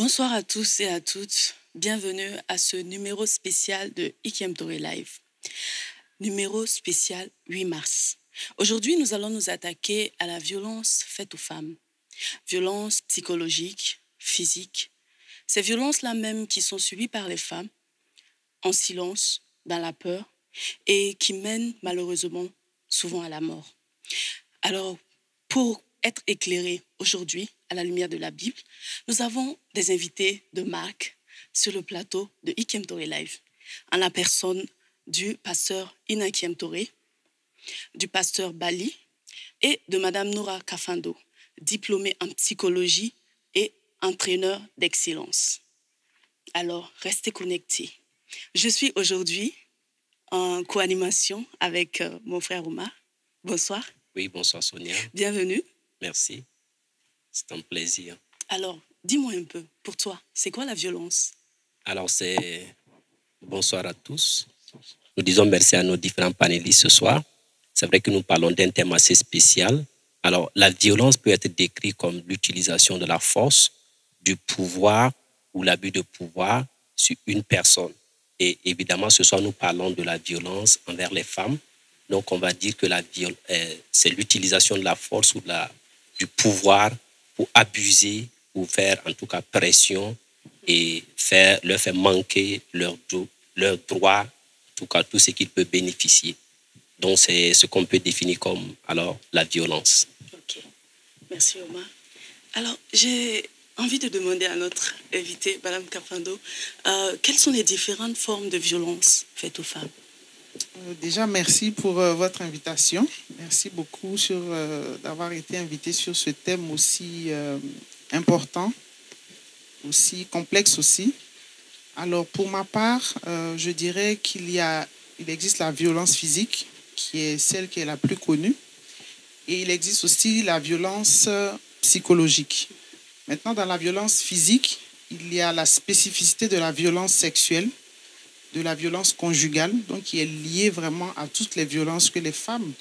Bonsoir à tous et à toutes. Bienvenue à ce numéro spécial de Ikiem Toré Live. Numéro spécial 8 mars. Aujourd'hui, nous allons nous attaquer à la violence faite aux femmes. Violence psychologique, physique. Ces violences-là même qui sont subies par les femmes, en silence, dans la peur, et qui mènent malheureusement souvent à la mort. Alors, pour être éclairés aujourd'hui à la lumière de la Bible, nous avons des invités de marque sur le plateau de Ikiem Toré Live, en la personne du pasteur Ina Kiem Toré, du pasteur Bali et de Madame Noura Kafando, diplômée en psychologie et entraîneur d'excellence. Alors, restez connectés. Je suis aujourd'hui en co-animation avec mon frère Omar. Bonsoir. Oui, bonsoir Sonia. Bienvenue. Merci. C'est un plaisir. Alors, dis-moi un peu, pour toi, c'est quoi la violence? Alors, bonsoir à tous. Nous disons merci à nos différents panélistes ce soir. C'est vrai que nous parlons d'un thème assez spécial. Alors, la violence peut être décrite comme l'utilisation de la force, du pouvoir ou l'abus de pouvoir sur une personne. Et évidemment, ce soir, nous parlons de la violence envers les femmes. Donc, on va dire que c'est l'utilisation de la force ou du pouvoir pour abuser, pour faire en tout cas pression et leur faire manquer leur droit, en tout cas tout ce qu'ils peuvent bénéficier. Donc, c'est ce qu'on peut définir comme alors la violence. Ok, merci Omar. Alors, j'ai envie de demander à notre invitée, Madame Kafando, quelles sont les différentes formes de violence faites aux femmes? Déjà, merci pour votre invitation. Merci beaucoup d'avoir été invité sur ce thème aussi important, aussi complexe aussi. Alors, pour ma part, je dirais qu'il existe la violence physique, qui est celle qui est la plus connue, et il existe aussi la violence psychologique. Maintenant, dans la violence physique, il y a la spécificité de la violence sexuelle, de la violence conjugale, donc qui est liée vraiment à toutes les violences que les femmes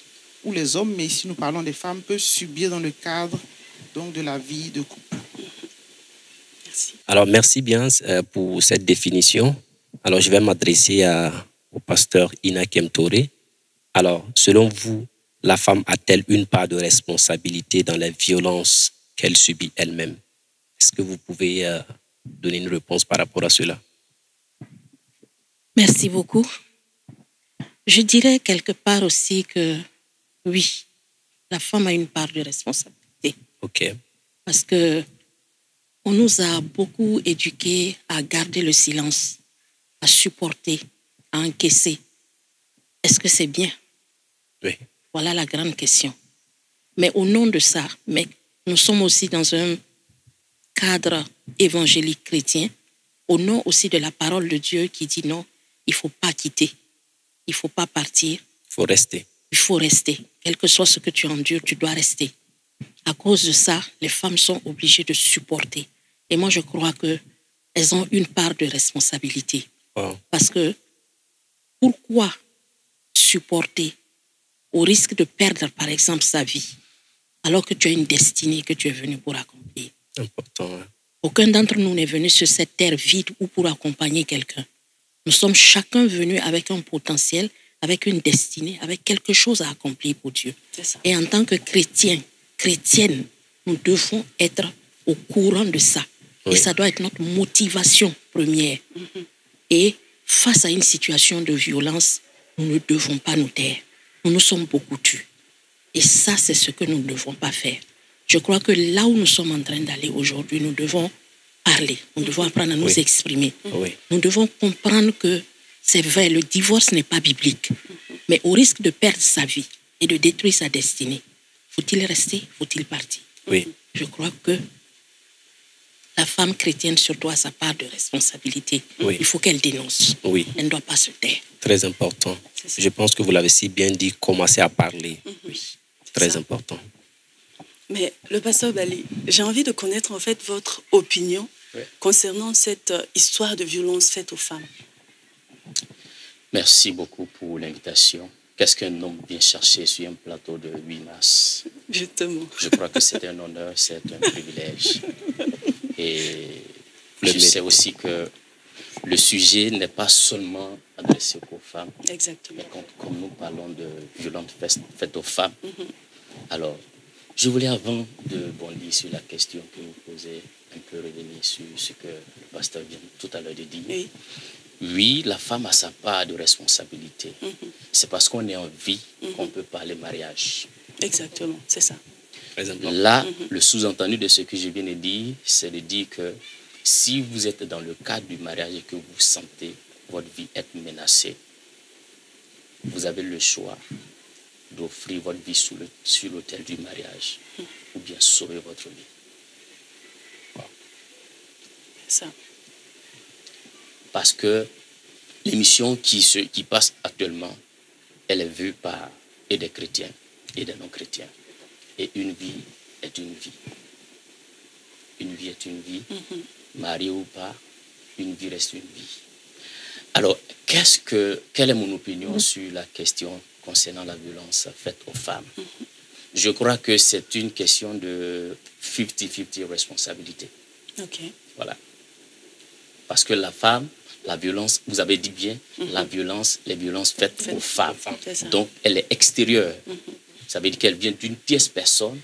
ou les hommes, mais ici nous parlons des femmes, peuvent subir dans le cadre donc, de la vie de couple. Merci. Alors, merci bien pour cette définition. Alors, je vais m'adresser au pasteur Ina Kiem Toré. Alors, selon vous, la femme a-t-elle une part de responsabilité dans les violences qu'elle subit elle-même? Est-ce que vous pouvez donner une réponse par rapport à cela? Merci beaucoup. Je dirais quelque part aussi que oui, la femme a une part de responsabilité. OK. Parce que on nous a beaucoup éduqués à garder le silence, à supporter, à encaisser. Est-ce que c'est bien? Oui. Voilà la grande question. Mais au nom de ça, nous sommes aussi dans un cadre évangélique chrétien, au nom aussi de la parole de Dieu qui dit non, il ne faut pas quitter, il ne faut pas partir. Il faut rester. Il faut rester. Quel que soit ce que tu endures, tu dois rester. À cause de ça, les femmes sont obligées de supporter. Et moi, je crois qu'elles ont une part de responsabilité. Wow. Parce que pourquoi supporter au risque de perdre, par exemple, sa vie, alors que tu as une destinée que tu es venu pour accomplir? Important. Hein? Aucun d'entre nous n'est venu sur cette terre vide ou pour accompagner quelqu'un. Nous sommes chacun venus avec un potentiel, avec une destinée, avec quelque chose à accomplir pour Dieu. Et en tant que chrétiens, chrétiennes, nous devons être au courant de ça. Oui. Et ça doit être notre motivation première. Et face à une situation de violence, nous ne devons pas nous taire. Nous nous sommes beaucoup tus. Et ça, c'est ce que nous ne devons pas faire. Je crois que là où nous sommes en train d'aller aujourd'hui, nous devons parler, nous devons apprendre à nous exprimer. Oui. Nous devons comprendre que c'est vrai, le divorce n'est pas biblique. Mais au risque de perdre sa vie et de détruire sa destinée, faut-il rester, faut-il partir? Oui. Je crois que la femme chrétienne surtout a sa part de responsabilité. Oui. Il faut qu'elle dénonce. Oui. Elle ne doit pas se taire. Très important. Je pense que vous l'avez si bien dit, commencer à parler. Oui. Très important. Mais le pasteur Bali, j'ai envie de connaître en fait votre opinion concernant cette histoire de violence faite aux femmes. Merci beaucoup pour l'invitation. Qu'est-ce qu'un homme vient chercher sur un plateau de 8 mars? Justement. Je crois que c'est un honneur, c'est un privilège. Et Je sais aussi que le sujet n'est pas seulement adressé aux femmes. Exactement. Mais comme nous parlons de violences faites aux femmes, alors, je voulais, avant de bondir sur la question que vous posez, un peu revenir sur ce que le pasteur vient tout à l'heure de dire. Oui. Oui, la femme a sa part de responsabilité. C'est parce qu'on est en vie qu'on peut parler mariage. Exactement, c'est ça. Là, le sous-entendu de ce que je viens de dire, c'est de dire que si vous êtes dans le cadre du mariage et que vous sentez votre vie être menacée, vous avez le choix d'offrir votre vie sur l'autel du mariage ou bien sauver votre vie. Wow. C'est ça. Parce que l'émission qui passe actuellement, elle est vue par et des chrétiens et des non-chrétiens. Et une vie est une vie. Une vie est une vie. Mariée ou pas, une vie reste une vie. Alors, quelle est mon opinion sur la question concernant la violence faite aux femmes? Je crois que c'est une question de 50-50 responsabilité. Ok. Voilà. Parce que la femme, la violence, vous avez dit bien, les violences faites aux femmes. Donc, elle est extérieure. Ça veut dire qu'elle vient d'une tierce personne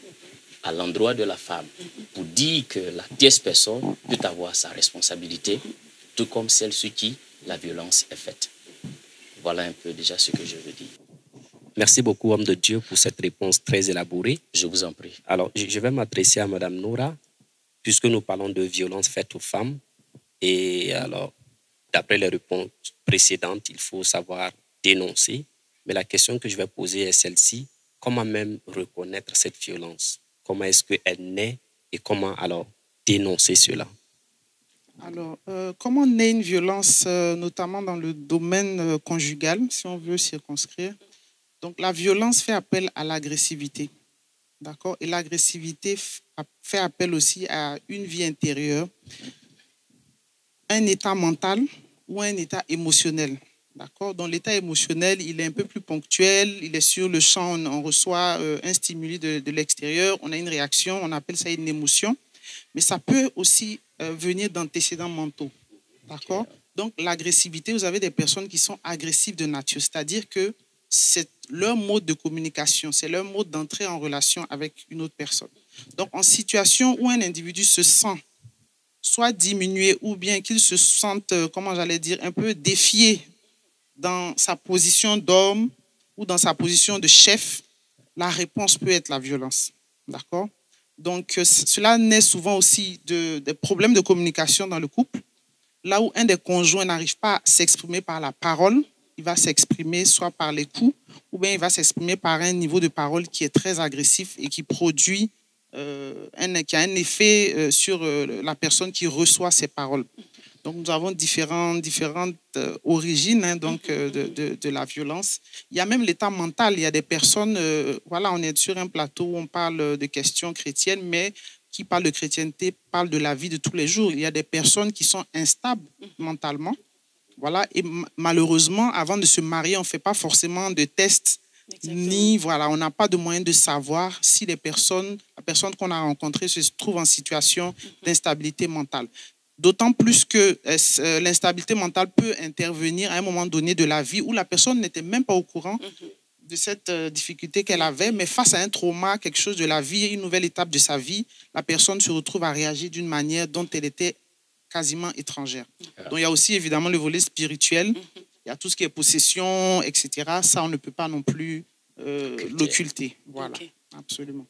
à l'endroit de la femme pour dire que la tierce personne peut avoir sa responsabilité, tout comme celle sur qui la violence est faite. Voilà un peu déjà ce que je veux dire. Merci beaucoup, homme de Dieu, pour cette réponse très élaborée. Je vous en prie. Alors, je vais m'adresser à Madame Nora, puisque nous parlons de violences faites aux femmes. Et alors, d'après les réponses précédentes, il faut savoir dénoncer. Mais la question que je vais poser est celle-ci. Comment même reconnaître cette violence? Comment est-ce qu'elle naît et comment alors dénoncer cela? Alors, comment naît une violence, notamment dans le domaine conjugal, si on veut circonscrire? Donc, la violence fait appel à l'agressivité, d'accord? Et l'agressivité fait appel aussi à une vie intérieure, un état mental ou un état émotionnel, d'accord? Dans l'état émotionnel, il est un peu plus ponctuel, il est sur le champ, on reçoit un stimuli de l'extérieur, on a une réaction, on appelle ça une émotion, mais ça peut aussi venir d'antécédents mentaux, d'accord? Donc, l'agressivité, vous avez des personnes qui sont agressives de nature, c'est-à-dire que c'est leur mode de communication, c'est leur mode d'entrer en relation avec une autre personne. Donc, en situation où un individu se sent soit diminué ou bien qu'il se sente, comment j'allais dire, un peu défié dans sa position d'homme ou dans sa position de chef, la réponse peut être la violence, d'accord? Donc, cela naît souvent aussi des problèmes de communication dans le couple, là où un des conjoints n'arrive pas à s'exprimer par la parole, il va s'exprimer soit par les coups, ou bien il va s'exprimer par un niveau de parole qui est très agressif et qui produit, qui a un effet sur la personne qui reçoit ces paroles. Donc, nous avons différentes origines donc, de la violence. Il y a même l'état mental. Il y a des personnes, voilà, on est sur un plateau où on parle de questions chrétiennes, mais qui parle de chrétienté parle de la vie de tous les jours. Il y a des personnes qui sont instables mentalement. Voilà, et malheureusement, avant de se marier, on ne fait pas forcément de tests. Exactement. Ni, voilà, on n'a pas de moyen de savoir si la personne qu'on a rencontrée se trouve en situation d'instabilité mentale. D'autant plus que l'instabilité mentale peut intervenir à un moment donné de la vie où la personne n'était même pas au courant de cette difficulté qu'elle avait, mais face à un trauma, quelque chose de la vie, une nouvelle étape de sa vie, la personne se retrouve à réagir d'une manière dont elle était quasiment étrangère. Donc, il y a aussi évidemment le volet spirituel, il y a tout ce qui est possession, etc. Ça, on ne peut pas non plus l'occulter. Voilà, okay. Absolument.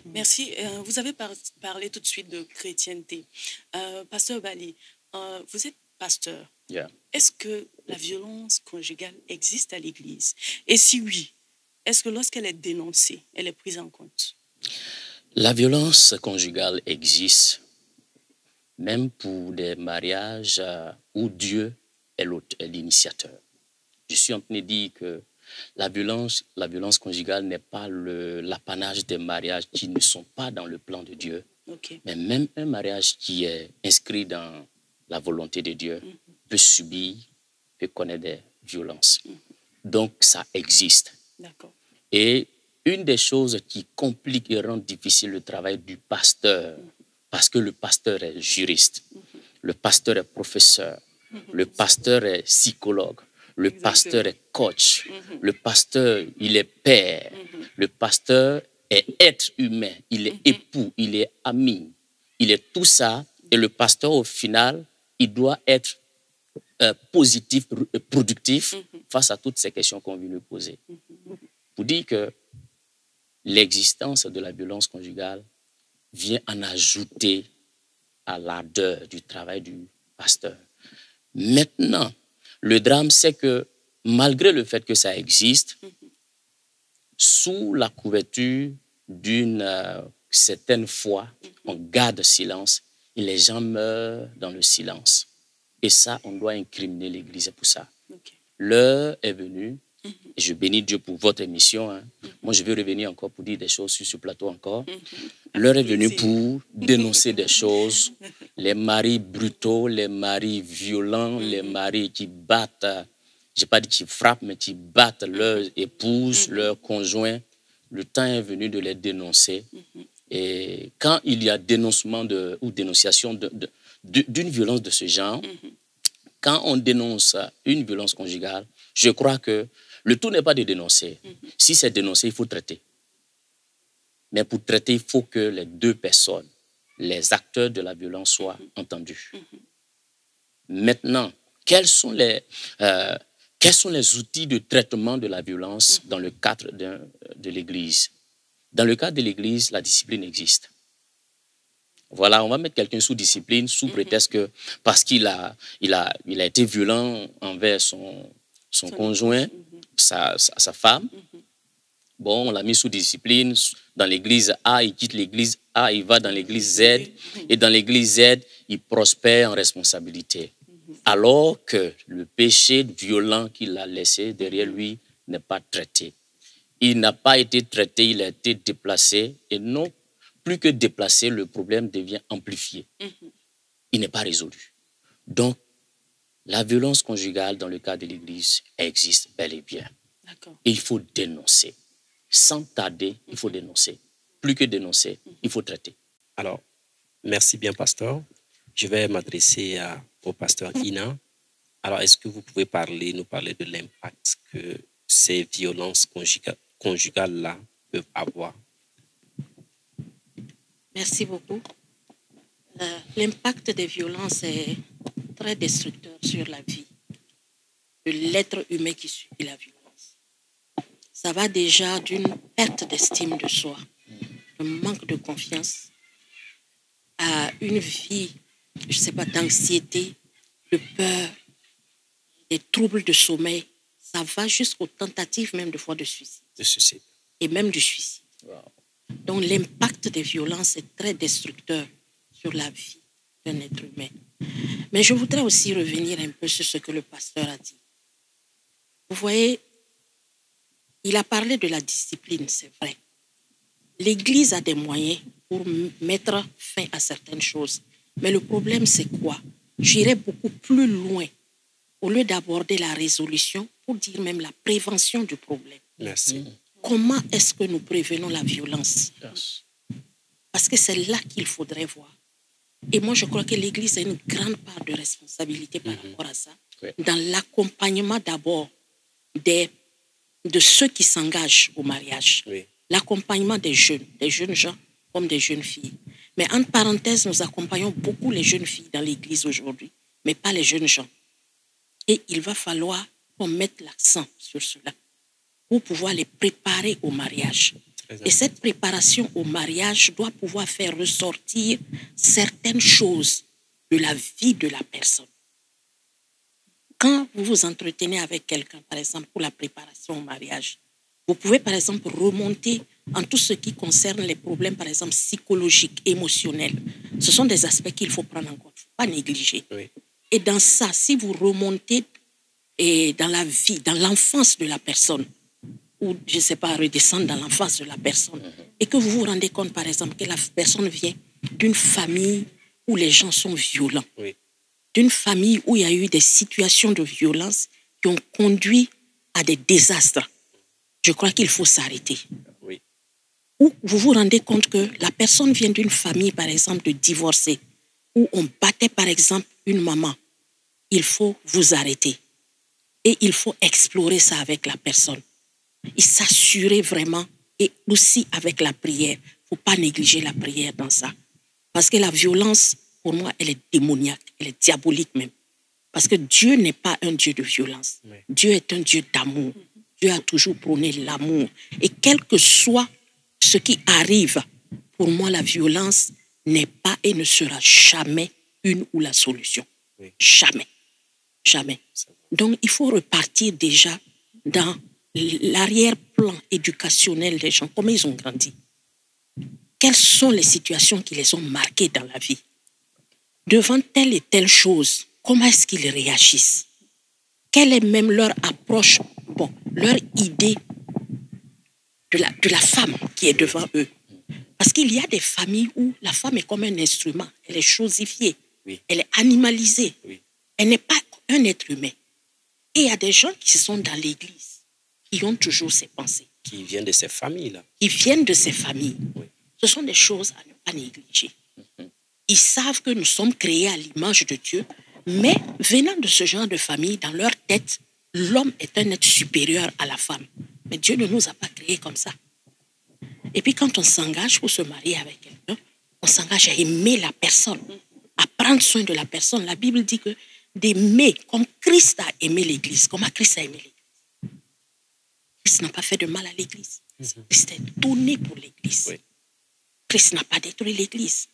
Merci. Vous avez parlé tout de suite de chrétienté. Pasteur Bali, vous êtes pasteur. Yeah. Est-ce que la violence conjugale existe à l'Église? Et si oui, est-ce que lorsqu'elle est dénoncée, elle est prise en compte? La violence conjugale existe, même pour des mariages où Dieu est l'initiateur. Je suis en train de dire que la violence conjugale n'est pas l'apanage des mariages qui ne sont pas dans le plan de Dieu. Okay. Mais même un mariage qui est inscrit dans la volonté de Dieu peut subir, peut connaître des violences. Donc, ça existe. D'accord. Et une des choses qui complique et rend difficile le travail du pasteur, parce que le pasteur est juriste, le pasteur est professeur, le pasteur est psychologue, le pasteur est coach, le pasteur, il est père, le pasteur est être humain, il est époux, il est ami, il est tout ça. Et le pasteur, au final, il doit être positif, productif face à toutes ces questions qu'on vient lui poser. Pour dire que l'existence de la violence conjugale vient en ajouter à l'ardeur du travail du pasteur. Maintenant, le drame, c'est que malgré le fait que ça existe, sous la couverture d'une certaine foi, on garde silence et les gens meurent dans le silence. Et ça, on doit incriminer l'Église pour ça. Okay. L'heure est venue, et je bénis Dieu pour votre émission. Hein. Moi, je vais revenir encore pour dire des choses sur ce plateau encore. L'heure est venue pour dénoncer des choses. Les maris brutaux, les maris violents, les maris qui battent, je n'ai pas dit qui frappent, mais qui battent leurs épouses, leurs conjoints. Le temps est venu de les dénoncer. Et quand il y a dénoncement ou dénonciation d'une violence de ce genre, quand on dénonce une violence conjugale, je crois que le tout n'est pas de dénoncer. Si c'est dénoncé, il faut traiter. Mais pour traiter, il faut que les deux personnes, les acteurs de la violence, soient entendus. Maintenant, quels sont les outils de traitement de la violence dans le cadre de l'Église? Dans le cadre de l'Église, la discipline existe. Voilà, on va mettre quelqu'un sous discipline, sous prétexte que parce qu'il a été violent envers son conjoint, sa femme. Bon, on l'a mis sous discipline. Dans l'église A, il quitte l'église A, il va dans l'église Z. Et dans l'église Z, il prospère en responsabilité. Alors que le péché violent qu'il a laissé derrière lui n'est pas traité. Il n'a pas été traité, il a été déplacé. Et non, plus que déplacé, le problème devient amplifié. Il n'est pas résolu. Donc, la violence conjugale dans le cas de l'Église existe bel et bien. Et il faut dénoncer. Sans tarder, il faut dénoncer. Plus que dénoncer, il faut traiter. Alors, merci bien, pasteur. Je vais m'adresser au pasteur Ina. Alors, est-ce que vous pouvez nous parler de l'impact que ces violences conjugales-là peuvent avoir? Merci beaucoup. L'impact des violences est très destructeur sur la vie de l'être humain qui subit la violence. Ça va déjà d'une perte d'estime de soi, un manque de confiance, à une vie, je ne sais pas, d'anxiété, de peur, des troubles de sommeil. Ça va jusqu'aux tentatives même de fois de suicide. Et même du suicide. Wow. Donc l'impact des violences est très destructeur sur la vie d'un être humain. Mais je voudrais aussi revenir un peu sur ce que le pasteur a dit. Vous voyez, il a parlé de la discipline, c'est vrai. L'Église a des moyens pour mettre fin à certaines choses. Mais le problème, c'est quoi? J'irais beaucoup plus loin au lieu d'aborder la résolution pour dire même la prévention du problème. Merci. Comment est-ce que nous prévenons la violence? Parce que c'est là qu'il faudrait voir. Et moi, je crois que l'Église a une grande part de responsabilité par rapport à ça, dans l'accompagnement d'abord de ceux qui s'engagent au mariage, l'accompagnement des jeunes gens comme des jeunes filles. Mais entre parenthèses, nous accompagnons beaucoup les jeunes filles dans l'Église aujourd'hui, mais pas les jeunes gens. Et il va falloir qu'on mette l'accent sur cela pour pouvoir les préparer au mariage. Et cette préparation au mariage doit pouvoir faire ressortir certaines choses de la vie de la personne. Quand vous vous entretenez avec quelqu'un, par exemple, pour la préparation au mariage, vous pouvez, par exemple, remonter en tout ce qui concerne les problèmes, par exemple, psychologiques, émotionnels. Ce sont des aspects qu'il faut prendre en compte, il ne faut pas négliger. Oui. Et dans ça, si vous remontez dans la vie, dans l'enfance de la personne, ou, je ne sais pas, redescendre dans l'enfance de la personne, et que vous vous rendez compte, par exemple, que la personne vient d'une famille où les gens sont violents, d'une famille où il y a eu des situations de violence qui ont conduit à des désastres, je crois qu'il faut s'arrêter. Ou vous vous rendez compte que la personne vient d'une famille, par exemple, de divorcés, où on battait, par exemple, une maman, il faut vous arrêter. Et il faut explorer ça avec la personne. Et s'assurer vraiment, et aussi avec la prière. Il ne faut pas négliger la prière dans ça. Parce que la violence, pour moi, elle est démoniaque, elle est diabolique même. Parce que Dieu n'est pas un Dieu de violence. Oui. Dieu est un Dieu d'amour. Dieu a toujours prôné l'amour. Et quel que soit ce qui arrive, pour moi, la violence n'est pas et ne sera jamais une ou la solution. Oui. Jamais. Jamais. Donc, il faut repartir déjà dans l'arrière-plan éducationnel des gens, comment ils ont grandi. Quelles sont les situations qui les ont marqués dans la vie? Devant telle et telle chose, comment est-ce qu'ils réagissent? Quelle est même leur approche, leur idée de la femme qui est devant eux? Parce qu'il y a des familles où la femme est comme un instrument, elle est chosifiée, oui. Elle est animalisée, oui. Elle n'est pas un être humain. Et il y a des gens qui sont dans l'église, qui ont toujours ces pensées. Qui viennent de ces familles-là. Qui viennent de ces familles. Oui. Ce sont des choses à ne pas négliger. Ils savent que nous sommes créés à l'image de Dieu, mais venant de ce genre de famille, dans leur tête, l'homme est un être supérieur à la femme. Mais Dieu ne nous a pas créés comme ça. Et puis quand on s'engage pour se marier avec quelqu'un, on s'engage à aimer la personne, à prendre soin de la personne. La Bible dit que d'aimer comme Christ a aimé l'Église. Comment Christ a aimé l'Église? Christ n'a pas fait de mal à l'Église. Christ est donné pour l'Église. Oui. Christ n'a pas détruit l'Église.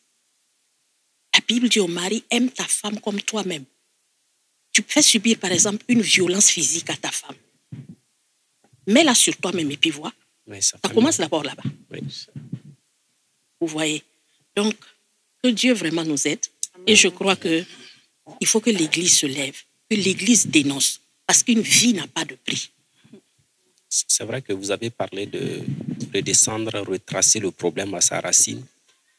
La Bible dit au mari, aime ta femme comme toi-même. Tu fais subir, par exemple, une violence physique à ta femme. Mets-la sur toi-même et puis vois. Oui, ça commence d'abord là-bas. Oui. Vous voyez. Donc, que Dieu vraiment nous aide. Et je crois que il faut que l'Église se lève, que l'Église dénonce, parce qu'une vie n'a pas de prix. C'est vrai que vous avez parlé de redescendre, retracer le problème à sa racine.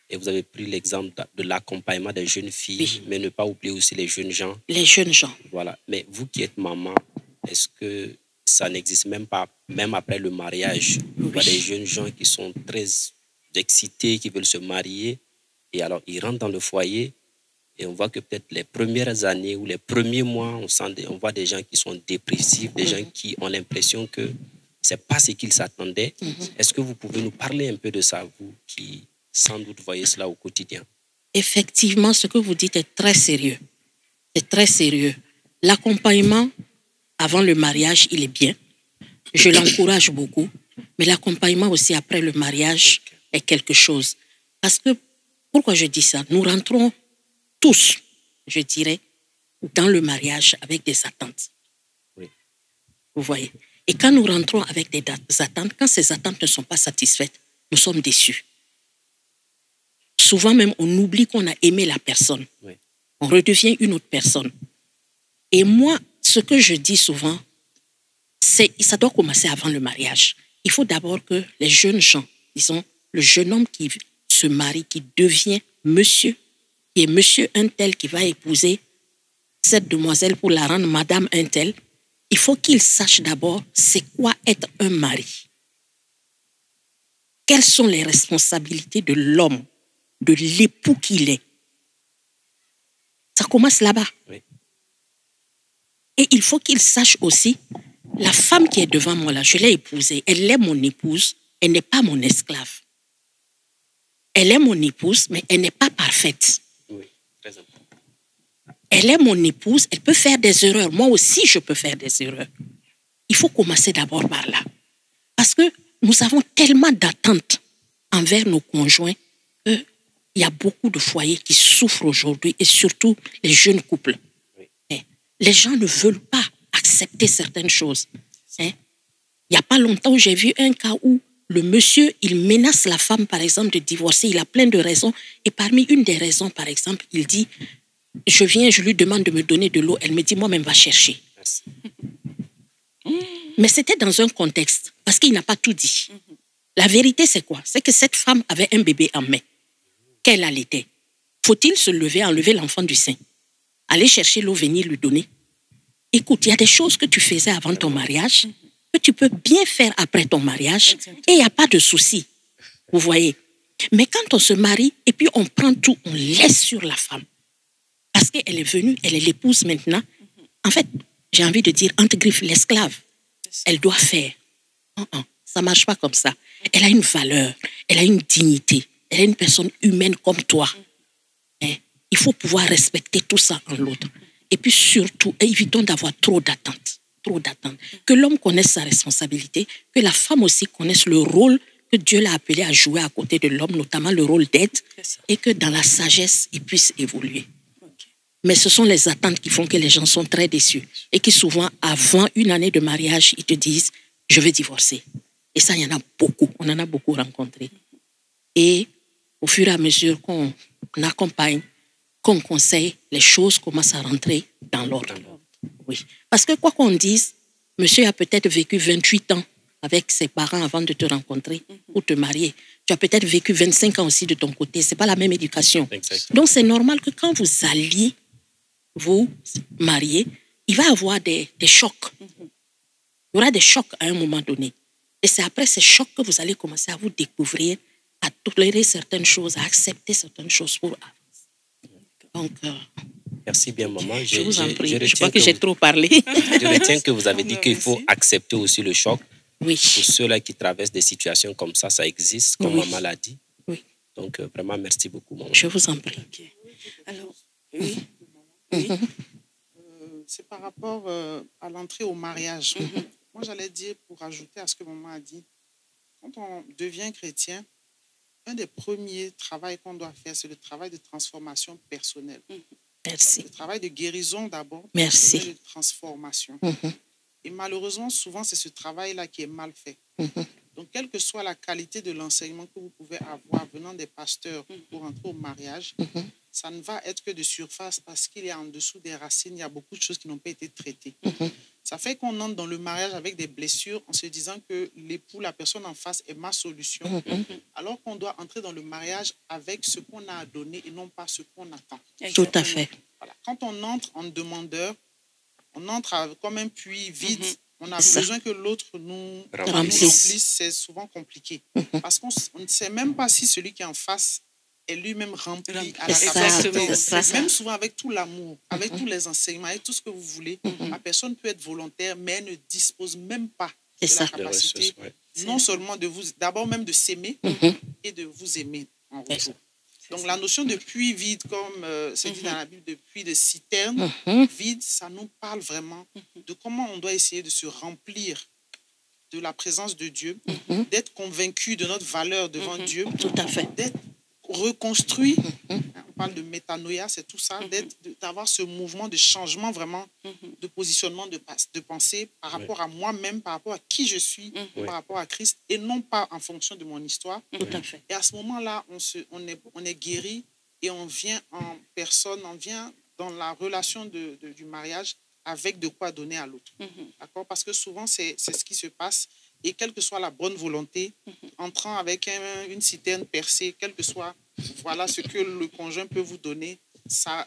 Et vous avez pris l'exemple de l'accompagnement des jeunes filles, oui. Mais ne pas oublier aussi les jeunes gens. Les jeunes gens. Voilà. Mais vous qui êtes maman, est-ce que ça n'existe même pas, même après le mariage? Oui. Il y a des jeunes gens qui sont très excités, qui veulent se marier. Et alors, ils rentrent dans le foyer. Et on voit que peut-être les premières années ou les premiers mois, on voit des gens qui sont dépressifs, des gens qui ont l'impression que ce n'est pas ce qu'ils s'attendaient. Est-ce que vous pouvez nous parler un peu de ça, vous qui sans doute voyez cela au quotidien? Effectivement, ce que vous dites est très sérieux. C'est très sérieux. L'accompagnement avant le mariage, il est bien. Je l'encourage beaucoup. Mais l'accompagnement aussi après le mariage est quelque chose. Parce que, pourquoi je dis ça? Nous rentrons tous, je dirais, dans le mariage avec des attentes. Oui. Vous voyez? Et quand nous rentrons avec des attentes, quand ces attentes ne sont pas satisfaites, nous sommes déçus. Souvent même, on oublie qu'on a aimé la personne. Oui. On redevient une autre personne. Et moi, ce que je dis souvent, c'est ça doit commencer avant le mariage. Il faut d'abord que les jeunes gens, disons, le jeune homme qui se marie, qui devient monsieur, qui est monsieur un tel qui va épouser cette demoiselle pour la rendre madame un tel, il faut qu'il sache d'abord c'est quoi être un mari. Quelles sont les responsabilités de l'homme, de l'époux qu'il est. Ça commence là-bas. Oui. Et il faut qu'il sache aussi, la femme qui est devant moi là, je l'ai épousée, elle est mon épouse, elle n'est pas mon esclave. Elle est mon épouse, mais elle n'est pas parfaite. Oui, très important. Elle est mon épouse, elle peut faire des erreurs. Moi aussi, je peux faire des erreurs. Il faut commencer d'abord par là. Parce que nous avons tellement d'attentes envers nos conjoints qu'il y a beaucoup de foyers qui souffrent aujourd'hui, et surtout les jeunes couples. Oui. Les gens ne veulent pas accepter certaines choses. Il n'y a pas longtemps, j'ai vu un cas où le monsieur, il menace la femme, par exemple, de divorcer. Il a plein de raisons. Et parmi une des raisons, par exemple, il dit, je viens, je lui demande de me donner de l'eau. Elle me dit, moi-même, va chercher. Merci. Mais c'était dans un contexte, parce qu'il n'a pas tout dit. La vérité, c'est quoi? C'est que cette femme avait un bébé en main, qu'elle allaitait. Faut-il se lever, enlever l'enfant du sein, aller chercher l'eau, venir lui donner? Écoute, il y a des choses que tu faisais avant ton mariage, que tu peux bien faire après ton mariage, et il n'y a pas de souci. Vous voyez? Mais quand on se marie, et puis on prend tout, on laisse sur la femme. parce qu'elle est venue, elle est l'épouse maintenant. En fait, j'ai envie de dire, entre griffes, l'esclave, elle doit faire. Ça ne marche pas comme ça. Elle a une valeur, elle a une dignité, elle est une personne humaine comme toi. Il faut pouvoir respecter tout ça en l'autre. Et puis surtout, évitons d'avoir trop d'attentes. Que l'homme connaisse sa responsabilité, que la femme aussi connaisse le rôle que Dieu l'a appelé à jouer à côté de l'homme, notamment le rôle d'aide, et que dans la sagesse, il puisse évoluer. Mais ce sont les attentes qui font que les gens sont très déçus et qui souvent, avant une année de mariage, ils te disent « je veux divorcer ». Et ça, il y en a beaucoup. On en a beaucoup rencontré. Et au fur et à mesure qu'on accompagne, qu'on conseille, les choses commencent à rentrer dans l'ordre. Oui. Parce que quoi qu'on dise, monsieur a peut-être vécu 28 ans avec ses parents avant de te rencontrer ou te marier. Tu as peut-être vécu 25 ans aussi de ton côté. Ce n'est pas la même éducation. Exactement. Donc, c'est normal que quand vous alliez vous marier, il va y avoir des chocs. Il y aura des chocs à un moment donné. Et c'est après ces chocs que vous allez commencer à vous découvrir, à tolérer certaines choses, à accepter certaines choses pour avancer. Donc, merci bien, maman. Je vous en prie. Je crois que j'ai trop parlé. Je retiens que vous avez dit qu'il faut accepter aussi le choc. Oui. Pour ceux-là qui traversent des situations comme ça existe, comme maman l'a dit. Oui. Donc, vraiment, merci beaucoup, maman. Je vous en prie. Okay. Alors, oui. C'est par rapport à l'entrée au mariage. Moi, j'allais dire, pour ajouter à ce que maman a dit, quand on devient chrétien, un des premiers travaux qu'on doit faire, c'est le travail de transformation personnelle. Merci. Le travail de guérison d'abord, merci. De transformation. Et malheureusement, souvent, c'est ce travail-là qui est mal fait. Donc, quelle que soit la qualité de l'enseignement que vous pouvez avoir venant des pasteurs pour entrer au mariage, ça ne va être que de surface parce qu'il y a en dessous des racines, il y a beaucoup de choses qui n'ont pas été traitées. Ça fait qu'on entre dans le mariage avec des blessures en se disant que l'époux, la personne en face, est ma solution, alors qu'on doit entrer dans le mariage avec ce qu'on a à donner et non pas ce qu'on attend. Tout à fait. Voilà. Quand on entre en demandeur, on entre comme un puits vide. On a besoin que l'autre nous remplisse. C'est souvent compliqué. Parce qu'on ne sait même pas si celui qui est en face est lui-même rempli à la capacité. Même souvent avec tout l'amour, avec tous les enseignements, avec tout ce que vous voulez, la personne peut être volontaire, mais elle ne dispose même pas de la capacité, non seulement de vous, d'abord même de s'aimer et de vous aimer en retour. Donc, la notion de puits vide, comme c'est dit dans la Bible, de puits de citerne vide, ça nous parle vraiment de comment on doit essayer de se remplir de la présence de Dieu, d'être convaincu de notre valeur devant Dieu, tout à fait, d'être reconstruit. On parle de métanoïa, c'est tout ça, d'avoir ce mouvement de changement vraiment, de positionnement, de pensée par rapport à moi-même, par rapport à qui je suis, par rapport à Christ, et non pas en fonction de mon histoire. Tout à fait. Et à ce moment-là, on est guéri et on vient en personne, on vient dans la relation du mariage avec de quoi donner à l'autre. D'accord? Parce que souvent, c'est ce qui se passe. Et quelle que soit la bonne volonté, entrant avec une citerne percée, quel que soit ce que le conjoint peut vous donner, ça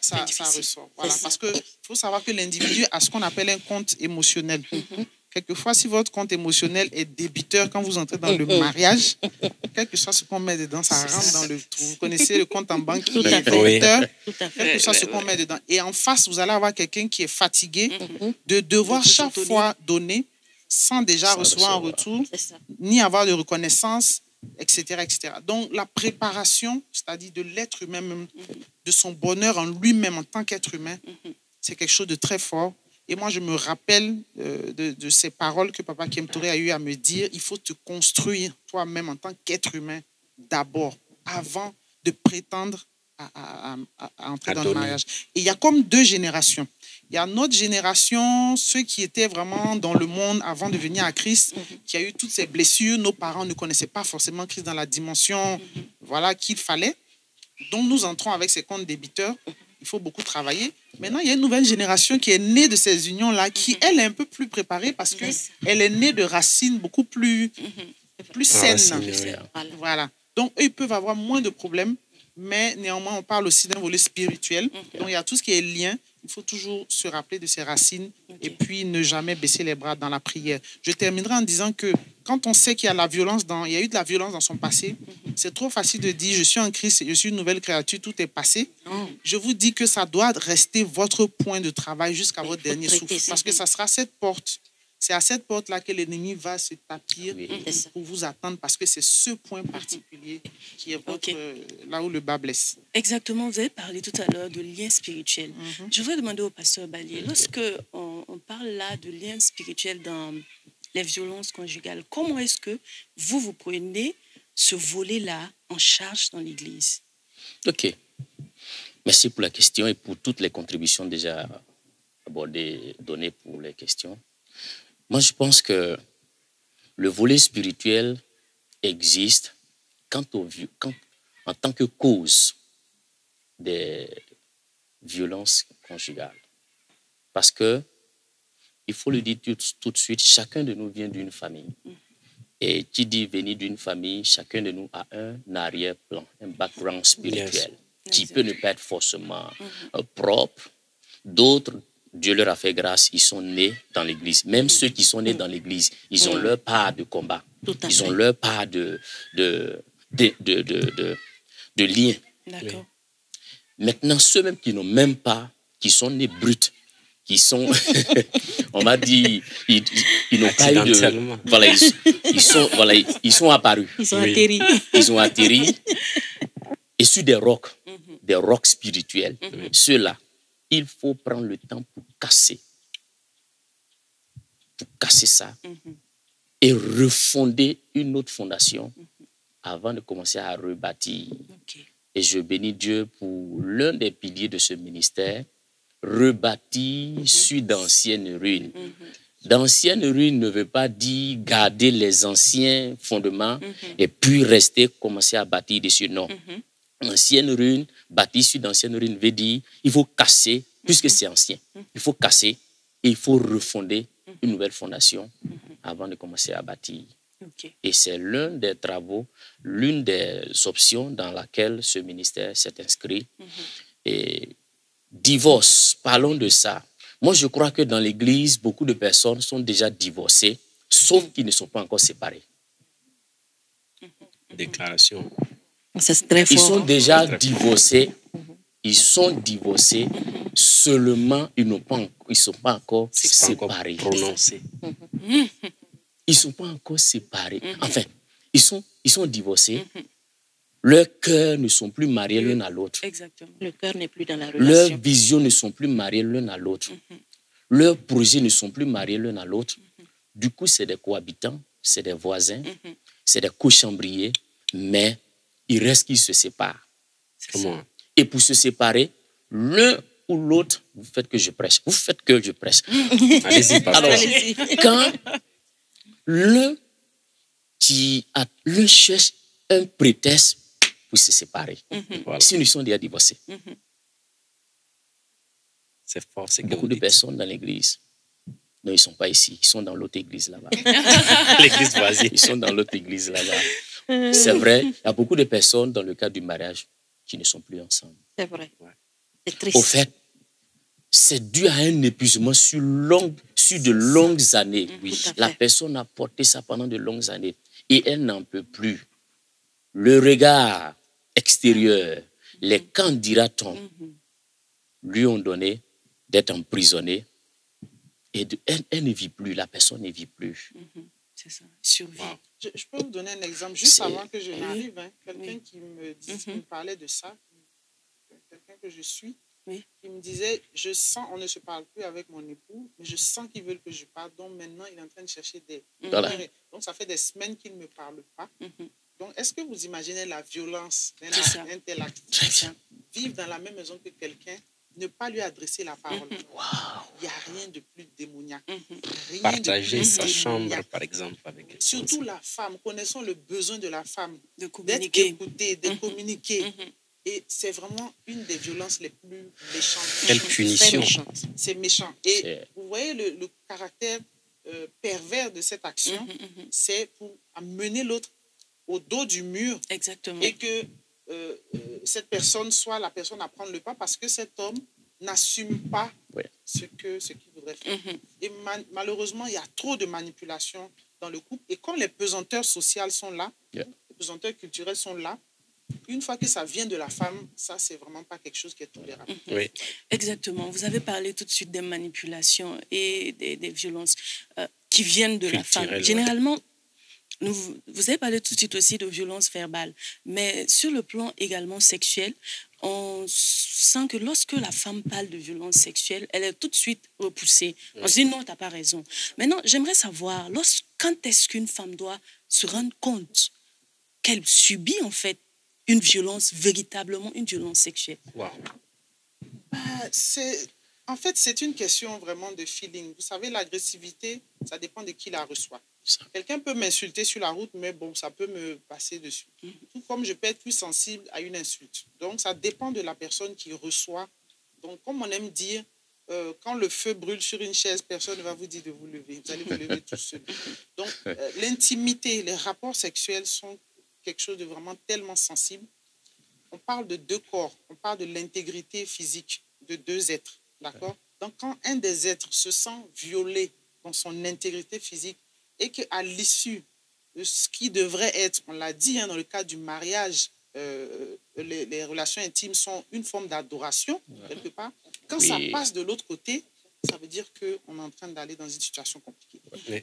ressort. Voilà, parce qu'il faut savoir que l'individu a ce qu'on appelle un compte émotionnel. Quelquefois, si votre compte émotionnel est débiteur quand vous entrez dans le mariage, quel que soit ce qu'on met dedans, ça rentre dans le trou. Vous connaissez le compte en banque qui est débiteur, quel que soit ce qu'on met dedans. Et en face, vous allez avoir quelqu'un qui est fatigué de devoir chaque fois donner sans déjà recevoir un retour, ni avoir de reconnaissance, etc., etc. Donc, la préparation, c'est-à-dire de l'être humain, même, de son bonheur en lui-même en tant qu'être humain, c'est quelque chose de très fort. Et moi, je me rappelle de ces paroles que Papa Kiem Touré a eu à me dire. Il faut te construire toi-même en tant qu'être humain d'abord, avant de prétendre à entrer dans le mariage. Et il y a comme deux générations. Il y a notre génération, ceux qui étaient vraiment dans le monde avant de venir à Christ, qui a eu toutes ces blessures. Nos parents ne connaissaient pas forcément Christ dans la dimension qu'il fallait. Donc, nous entrons avec ces comptes débiteurs. Il faut beaucoup travailler. Maintenant, il y a une nouvelle génération qui est née de ces unions-là, qui, elle, est un peu plus préparée parce qu'elle est née de racines beaucoup plus saines. Voilà. Donc, eux, ils peuvent avoir moins de problèmes, mais néanmoins, on parle aussi d'un volet spirituel. Donc, il y a tout ce qui est lien. Il faut toujours se rappeler de ses racines et puis ne jamais baisser les bras dans la prière. Je terminerai en disant que quand on sait qu'il y a il y a eu de la violence dans son passé, c'est trop facile de dire « je suis en Christ, je suis une nouvelle créature, tout est passé ». je vous dis que ça doit rester votre point de travail jusqu'à votre dernier souffle. Parce que ça sera cette porte. C'est à cette porte-là que l'ennemi va se tapir pour vous attendre, parce que c'est ce point particulier qui est votre, là où le bas blesse. Exactement, vous avez parlé tout à l'heure de lien spirituel. Je voudrais demander au pasteur Balié, lorsque on parle là de lien spirituel dans les violences conjugales, comment est-ce que vous prenez ce volet-là en charge dans l'Église? Ok. Merci pour la question et pour toutes les contributions déjà abordées, données pour les questions. Moi, je pense que le volet spirituel existe en tant que cause des violences conjugales. Parce que, il faut le dire tout de suite, chacun de nous vient d'une famille. Et qui dit venir d'une famille, chacun de nous a un arrière-plan, un background spirituel qui peut ne pas être forcément propre. D'autres, Dieu leur a fait grâce, ils sont nés dans l'Église. Même ceux qui sont nés dans l'Église, ils ont leur part de combat. Ils ont leur part de lien. D'accord. Maintenant, ceux même qui n'ont même pas, qui sont nés bruts, qui sont, on m'a dit, ils n'ont pas eu de... Voilà, ils sont apparus. Ils sont atterris. Ils ont atterri. Et sur des rocs spirituels. Ceux-là, il faut prendre le temps pour casser ça et refonder une autre fondation avant de commencer à rebâtir. Et je bénis Dieu pour l'un des piliers de ce ministère, rebâtir sur d'anciennes ruines. D'anciennes ruines ne veut pas dire garder les anciens fondements et puis commencer à bâtir dessus. Non. Ancienne ruine, bâtie sur d'anciennes ruines, veut dire il faut casser, puisque c'est ancien. Il faut casser et il faut refonder une nouvelle fondation avant de commencer à bâtir. Et c'est l'un des travaux, l'une des options dans laquelle ce ministère s'est inscrit. Et divorce, parlons de ça. Moi, je crois que dans l'Église, beaucoup de personnes sont déjà divorcées, sauf qu'ils ne sont pas encore séparés. Déclaration. C'est très fort. Ils sont déjà divorcés. Ils sont divorcés. Seulement, ils ne sont pas encore séparés. Ils ne sont pas encore séparés. Enfin, ils sont divorcés. Leurs cœurs ne sont plus mariés l'un à l'autre. Exactement. Le cœur n'est plus dans la relation. Leurs visions ne sont plus mariées l'un à l'autre. Leurs projets ne sont plus mariés l'un à l'autre. Du coup, c'est des cohabitants, c'est des voisins, c'est des cochambriers, mais il reste qu'ils se séparent. Et pour se séparer, l'un ou l'autre, vous faites que je prêche. Vous faites que je prêche. Allez-y, pasteur. Alors, quand l'un cherche un prétexte pour se séparer, s'ils ne sont déjà divorcés. C'est fort, c'est beaucoup de personnes dans l'église. Non, ils ne sont pas ici. Ils sont dans l'autre église là-bas. L'église voisine. Ils sont dans l'autre église là-bas. C'est vrai, il y a beaucoup de personnes dans le cadre du mariage qui ne sont plus ensemble. C'est vrai. C'est triste. Au fait, c'est dû à un épuisement sur de longues années. Oui. La personne a porté ça pendant de longues années et elle n'en peut plus. Le regard extérieur, les qu'en dira-t-on, lui ont donné d'être emprisonné et elle ne vit plus, la personne ne vit plus. C'est ça, survie. Wow. Je peux vous donner un exemple, juste avant que je n'arrive. Quelqu'un qui me parlait de ça, quelqu'un que je suis, qui me disait, je sens, on ne se parle plus avec mon époux, mais je sens qu'ils veulent que je parle. Donc maintenant, il est en train de chercher des... Donc ça fait des semaines qu'il ne me parle pas. Donc est-ce que vous imaginez la violence d'un tel acte? Vivre dans la même maison que quelqu'un, ne pas lui adresser la parole. Il n'y a rien de plus démoniaque. Partager sa chambre, par exemple, avec quelqu'un. Surtout la femme. Connaissons le besoin de la femme d'être communiquer. écoutée, de communiquer. Et c'est vraiment une des violences les plus méchantes. Quelle punition. C'est méchant. Et vous voyez le caractère pervers de cette action, c'est pour amener l'autre au dos du mur. Exactement. Et que cette personne soit la personne à prendre le pas parce que cet homme n'assume pas ce qu'il voudrait faire. Et malheureusement, il y a trop de manipulation dans le couple. Et comme les pesanteurs sociales sont là, les pesanteurs culturels sont là, une fois que ça vient de la femme, ça, c'est vraiment pas quelque chose qui est tolérable. Oui. Exactement. Vous avez parlé tout de suite des manipulations et des violences qui viennent de la femme. Culturelles, Généralement, vous avez parlé tout de suite aussi de violences verbales, mais sur le plan également sexuel, on sent que lorsque la femme parle de violence sexuelle, elle est tout de suite repoussée. On se dit non, tu n'as pas raison. Maintenant, j'aimerais savoir, quand est-ce qu'une femme doit se rendre compte qu'elle subit en fait une violence, véritablement une violence sexuelle? Wow. En fait, c'est une question vraiment de feeling. Vous savez, l'agressivité, ça dépend de qui la reçoit. Quelqu'un peut m'insulter sur la route, mais bon, ça peut me passer dessus. Tout comme je peux être plus sensible à une insulte. Donc, ça dépend de la personne qui reçoit. Donc, comme on aime dire, quand le feu brûle sur une chaise, personne ne va vous dire de vous lever. Vous allez vous lever tout seul. Donc, l'intimité, les rapports sexuels sont quelque chose de vraiment tellement sensible. On parle de deux corps, on parle de l'intégrité physique de deux êtres. D'accord? Donc, quand un des êtres se sent violé dans son intégrité physique et qu'à l'issue de ce qui devrait être, on l'a dit dans le cadre du mariage, les relations intimes sont une forme d'adoration, quelque part. Quand ça passe de l'autre côté, ça veut dire qu'on est en train d'aller dans une situation compliquée.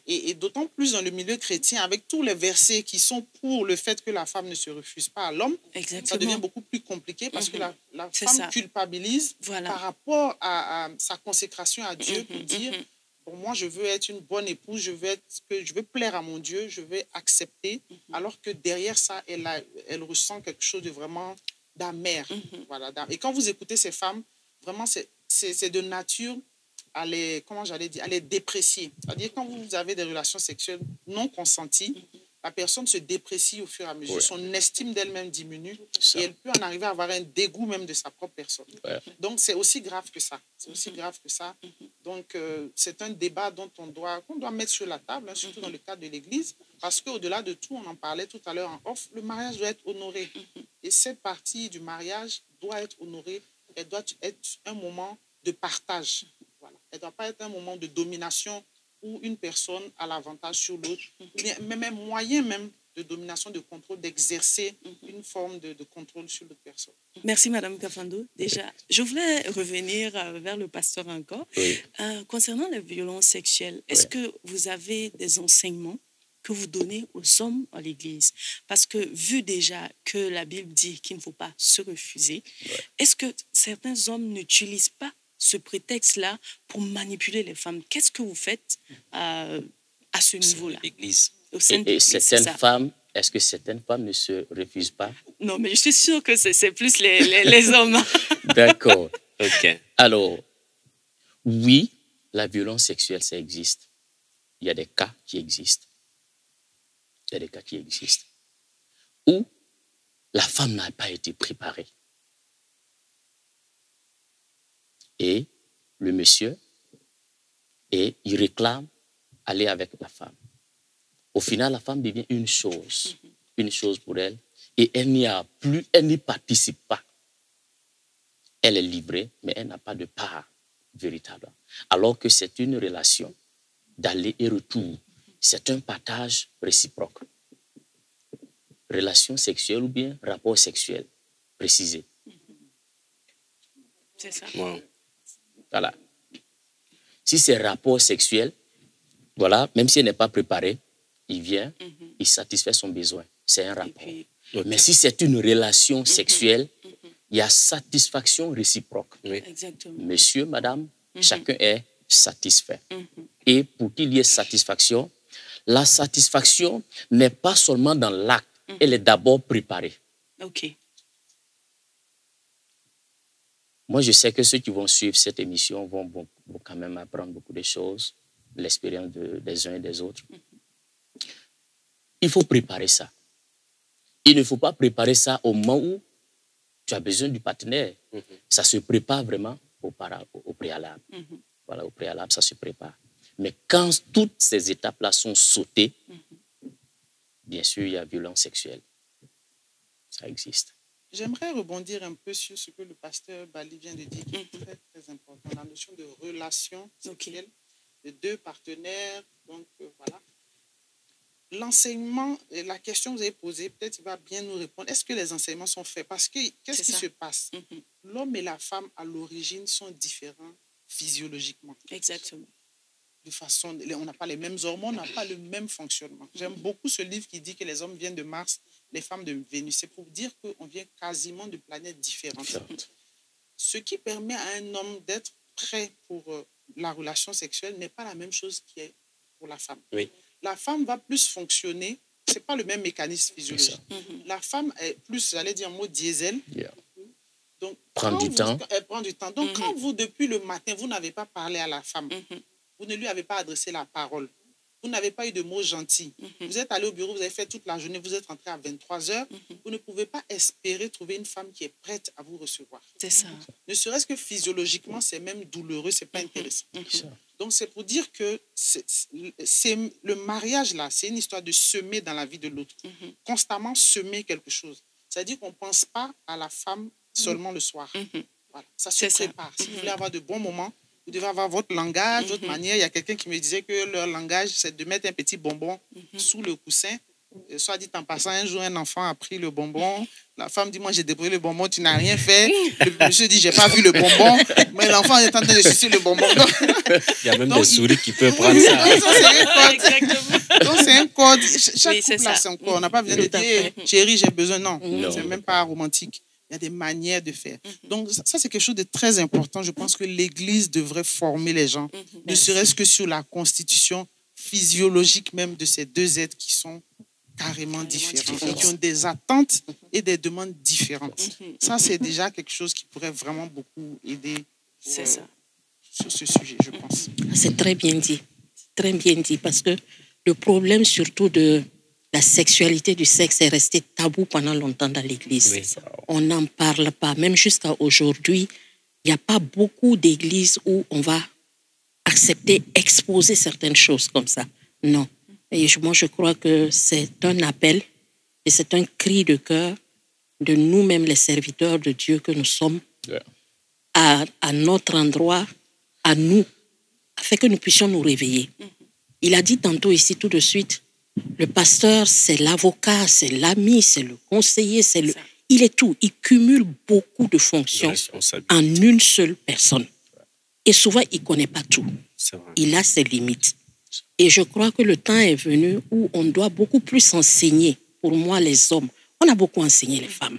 Et d'autant plus dans le milieu chrétien, avec tous les versets qui sont pour le fait que la femme ne se refuse pas à l'homme, ça devient beaucoup plus compliqué parce que la femme culpabilise par rapport à sa consécration à Dieu pour dire, bon, moi je veux être une bonne épouse, je veux plaire à mon Dieu, je veux accepter, alors que derrière ça, elle ressent quelque chose de vraiment d'amer. Voilà. Et quand vous écoutez ces femmes, vraiment c'est de nature à les déprécier. C'est-à-dire quand vous avez des relations sexuelles non consenties, la personne se déprécie au fur et à mesure. Son estime d'elle-même diminue et elle peut en arriver à avoir un dégoût même de sa propre personne. Donc, c'est aussi grave que ça. C'est aussi grave que ça. Donc, c'est un débat qu'on doit mettre sur la table, surtout dans le cadre de l'Église, parce qu'au-delà de tout, on en parlait tout à l'heure en off, le mariage doit être honoré. Et cette partie du mariage doit être honorée. Elle doit être un moment de partage. Voilà. Elle ne doit pas être un moment de domination où une personne a l'avantage sur l'autre, mais même moyen même de domination, de contrôle, d'exercer une forme de contrôle sur l'autre personne. Merci, Madame Kafando. Déjà, je voulais revenir vers le pasteur encore. Concernant les violences sexuelles, est-ce que vous avez des enseignements que vous donnez aux hommes à l'Église? Parce que vu déjà que la Bible dit qu'il ne faut pas se refuser, est-ce que certains hommes n'utilisent pas ce prétexte-là pour manipuler les femmes? Qu'est-ce que vous faites à ce niveau-là? L'Église. Et certaines femmes, est-ce que certaines femmes ne se refusent pas? Non, mais je suis sûre que c'est plus les hommes. D'accord. OK. Alors, oui, la violence sexuelle, ça existe. Il y a des cas qui existent. Il y a des cas qui existent où la femme n'a pas été préparée. Et le monsieur, il réclame aller avec la femme. Au final, la femme devient une chose pour elle, et elle n'y participe pas. Elle est livrée, mais elle n'a pas de part véritable. Alors que c'est une relation d'aller et retour. C'est un partage réciproque. Relation sexuelle ou bien rapport sexuel précisé. C'est ça. Wow. Voilà. Si c'est rapport sexuel, voilà, même si elle n'est pas préparée, il vient, il satisfait son besoin. C'est un rapport. Mais si c'est une relation sexuelle, il y a satisfaction réciproque. Exactement. Monsieur, madame, chacun est satisfait. Et pour qu'il y ait satisfaction, la satisfaction n'est pas seulement dans l'acte, elle est d'abord préparée. OK. Moi, je sais que ceux qui vont suivre cette émission vont quand même apprendre beaucoup de choses, l'expérience des uns et des autres. Il faut préparer ça. Il ne faut pas préparer ça au moment où tu as besoin du partenaire. Ça se prépare vraiment au préalable. Voilà, au préalable, ça se prépare. Mais quand toutes ces étapes-là sont sautées, bien sûr, il y a violence sexuelle. Ça existe. J'aimerais rebondir un peu sur ce que le pasteur Bali vient de dire, qui est très, très important. La notion de relation sexuelle de deux partenaires. Donc, voilà. l'enseignement, la question que vous avez posée, peut-être il va bien nous répondre. Est-ce que les enseignements sont faits? Parce que qu'est-ce qui se passe? L'homme et la femme, à l'origine, sont différents physiologiquement. Exactement. De façon, on n'a pas les mêmes hormones, on n'a pas le même fonctionnement. J'aime beaucoup ce livre qui dit que les hommes viennent de Mars, les femmes de Vénus. C'est pour dire qu'on vient quasiment de planètes différentes. Ce qui permet à un homme d'être prêt pour la relation sexuelle n'est pas la même chose qui est pour la femme. Oui. La femme va plus fonctionner, ce n'est pas le même mécanisme physiologique. La femme est plus, j'allais dire en mot diesel. Donc, prend du temps. Elle prend du temps. Donc, quand vous, depuis le matin, vous n'avez pas parlé à la femme, vous ne lui avez pas adressé la parole, vous n'avez pas eu de mots gentils, vous êtes allé au bureau, vous avez fait toute la journée, vous êtes rentré à 23h, vous ne pouvez pas espérer trouver une femme qui est prête à vous recevoir. C'est ça. Ne serait-ce que physiologiquement, c'est même douloureux, c'est pas intéressant. Donc, c'est pour dire que le mariage, là, c'est une histoire de semer dans la vie de l'autre. Constamment semer quelque chose. C'est-à-dire qu'on ne pense pas à la femme seulement le soir. Voilà. Ça se prépare. Si vous voulez avoir de bons moments, vous devez avoir votre langage, votre manière. Il y a quelqu'un qui me disait que leur langage, c'est de mettre un petit bonbon sous le coussin. Soit dit en passant, un jour, un enfant a pris le bonbon. La femme dit, moi, j'ai déposé le bonbon, tu n'as rien fait. Le monsieur dit, j'ai pas vu le bonbon. Mais l'enfant est en train de sucer le bonbon. Il y a même des souris qui peuvent prendre ça. Donc, c'est un code. Chaque couple a son code. On n'a pas besoin de dire, chérie, j'ai besoin. Non, c'est même pas romantique. Il y a des manières de faire. Donc, ça, c'est quelque chose de très important. Je pense que l'Église devrait former les gens, ne serait-ce que sur la constitution physiologique même de ces deux êtres qui sont carrément différents et qui ont des attentes et des demandes différentes. Ça, c'est déjà quelque chose qui pourrait vraiment beaucoup aider sur ce sujet, je pense. C'est très bien dit. Très bien dit, parce que le problème surtout de la sexualité du sexe est resté tabou pendant longtemps dans l'Église. Oui. On n'en parle pas. Même jusqu'à aujourd'hui, il n'y a pas beaucoup d'églises où on va accepter, exposer certaines choses comme ça. Non. Et moi, je crois que c'est un appel et c'est un cri de cœur de nous-mêmes, les serviteurs de Dieu que nous sommes, à notre endroit, à nous, afin que nous puissions nous réveiller. Il a dit tantôt ici tout de suite, le pasteur, c'est l'avocat, c'est l'ami, c'est le conseiller, il est tout. Il cumule beaucoup de fonctions en une seule personne. Et souvent, il ne connaît pas tout. Il a ses limites. Et je crois que le temps est venu où on doit beaucoup plus enseigner. Pour moi, les hommes, on a beaucoup enseigné les femmes.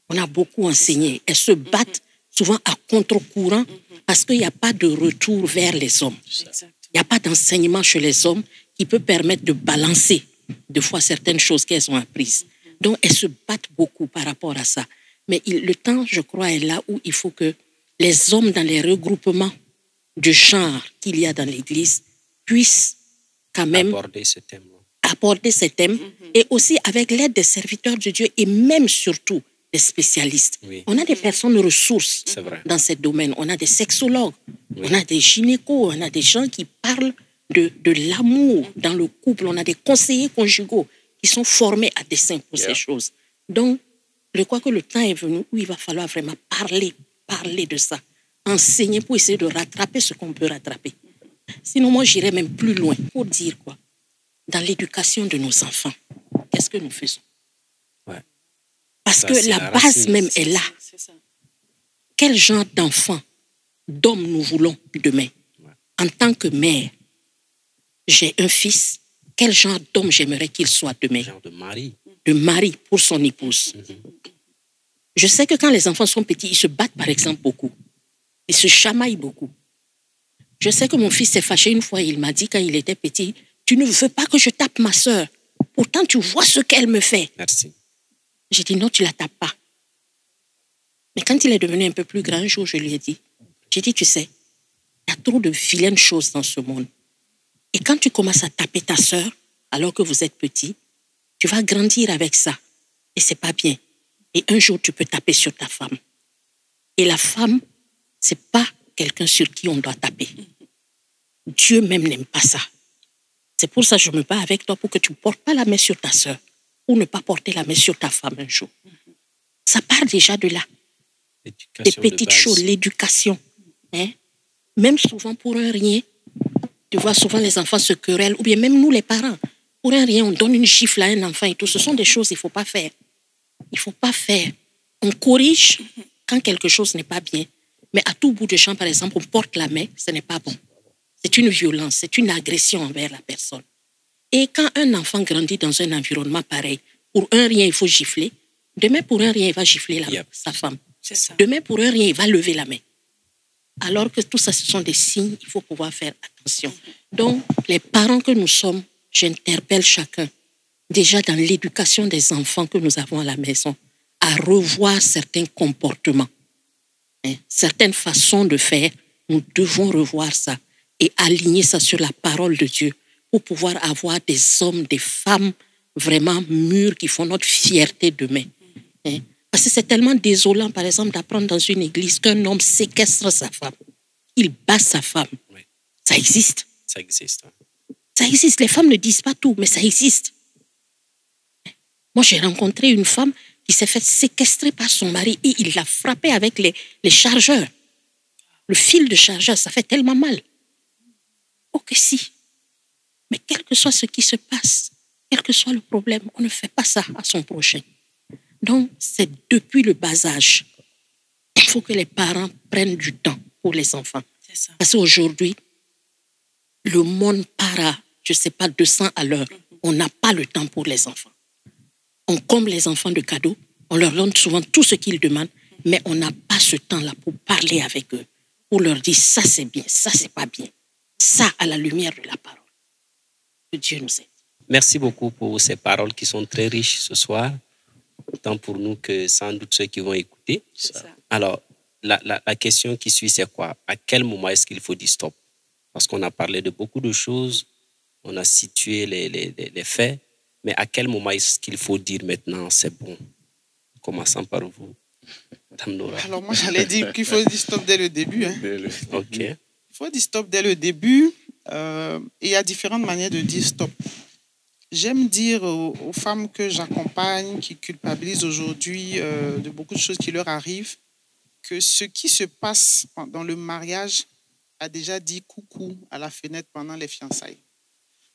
On a beaucoup enseigné. Elles se battent souvent à contre-courant parce qu'il n'y a pas de retour vers les hommes. Il n'y a pas d'enseignement chez les hommes qui peut permettre de balancer de fois certaines choses qu'elles ont apprises. Donc, elles se battent beaucoup par rapport à ça. Mais le temps, je crois, est là où il faut que les hommes, dans les regroupements de genre qu'il y a dans l'Église, puissent quand même aborder ces thèmes et aussi avec l'aide des serviteurs de Dieu et même surtout des spécialistes. Oui. On a des personnes ressources dans ces domaines. On a des sexologues, on a des gynécos, on a des gens qui parlent de l'amour dans le couple. On a des conseillers conjugaux qui sont formés à dessein pour ces choses. Donc, je crois que le temps est venu où il va falloir vraiment parler de ça, enseigner pour essayer de rattraper ce qu'on peut rattraper. Sinon, moi, j'irais même plus loin pour dire quoi? Dans l'éducation de nos enfants, qu'est-ce que nous faisons? Parce ça, que la base même est là. Quel genre d'enfant, d'homme nous voulons demain? En tant que mère, j'ai un fils, quel genre d'homme j'aimerais qu'il soit demain? Genre de mari. De mari pour son épouse. Je sais que quand les enfants sont petits, ils se battent par exemple beaucoup. Ils se chamaillent beaucoup. Je sais que mon fils s'est fâché une fois, il m'a dit quand il était petit, tu ne veux pas que je tape ma sœur. Pourtant, tu vois ce qu'elle me fait. Merci. J'ai dit non, tu ne la tapes pas. Mais quand il est devenu un peu plus grand, un jour, je lui ai dit, tu sais, il y a trop de vilaines choses dans ce monde. Et quand tu commences à taper ta sœur, alors que vous êtes petit, tu vas grandir avec ça. Et ce n'est pas bien. Et un jour, tu peux taper sur ta femme. Et la femme, ce n'est pas quelqu'un sur qui on doit taper. Dieu même n'aime pas ça. C'est pour ça que je me bats avec toi pour que tu ne portes pas la main sur ta sœur ou ne pas porter la main sur ta femme un jour. Ça part déjà de là. Des petites choses, l'éducation. Hein? Même souvent pour un rien, tu vois souvent les enfants se querellent, ou bien même nous les parents. Pour un rien, on donne une gifle à un enfant et tout. Ce sont des choses qu'il ne faut pas faire. Il ne faut pas faire. On corrige quand quelque chose n'est pas bien. Mais à tout bout de champ, par exemple, on porte la main, ce n'est pas bon. C'est une violence, c'est une agression envers la personne. Et quand un enfant grandit dans un environnement pareil, pour un rien, il faut gifler. Demain, pour un rien, il va gifler sa femme. C'est ça. Demain, pour un rien, il va lever la main. Alors que tout ça, ce sont des signes, il faut pouvoir faire attention. Donc, les parents que nous sommes, j'interpelle chacun, déjà dans l'éducation des enfants que nous avons à la maison, à revoir certains comportements, certaines façons de faire. Nous devons revoir ça et aligner ça sur la parole de Dieu pour pouvoir avoir des hommes, des femmes vraiment mûrs qui font notre fierté demain. Parce que c'est tellement désolant, par exemple, d'apprendre dans une église qu'un homme séquestre sa femme. Il bat sa femme. Oui. Ça existe. Ça existe. Ça existe. Les femmes ne disent pas tout, mais ça existe. Moi, j'ai rencontré une femme qui s'est fait séquestrer par son mari et il l'a frappée avec les chargeurs. Le fil de chargeur, ça fait tellement mal. Oh que si. Mais quel que soit ce qui se passe, quel que soit le problème, on ne fait pas ça à son prochain. Donc, c'est depuis le bas âge. Il faut que les parents prennent du temps pour les enfants. C'est ça. Parce qu'aujourd'hui, le monde part à, je ne sais pas, 200 à l'heure. On n'a pas le temps pour les enfants. On comble les enfants de cadeaux. On leur donne souvent tout ce qu'ils demandent. Mais on n'a pas ce temps-là pour parler avec eux. Pour leur dire, ça c'est bien, ça c'est pas bien. Ça à la lumière de la parole. Que Dieu nous aide. Merci beaucoup pour ces paroles qui sont très riches ce soir, tant pour nous que sans doute ceux qui vont écouter. C'est ça. Alors, la question qui suit, c'est quoi? À quel moment est-ce qu'il faut dire stop? Parce qu'on a parlé de beaucoup de choses, on a situé les faits, mais à quel moment est-ce qu'il faut dire maintenant, c'est bon? Commençons par vous, Madame Nora. Alors moi, j'allais dire qu'il faut dire stop dès le début. OK. Il faut dire stop dès le début. Et il y a différentes manières de dire stop. J'aime dire aux femmes que j'accompagne, qui culpabilisent aujourd'hui de beaucoup de choses qui leur arrivent, que ce qui se passe dans le mariage a déjà dit coucou à la fenêtre pendant les fiançailles.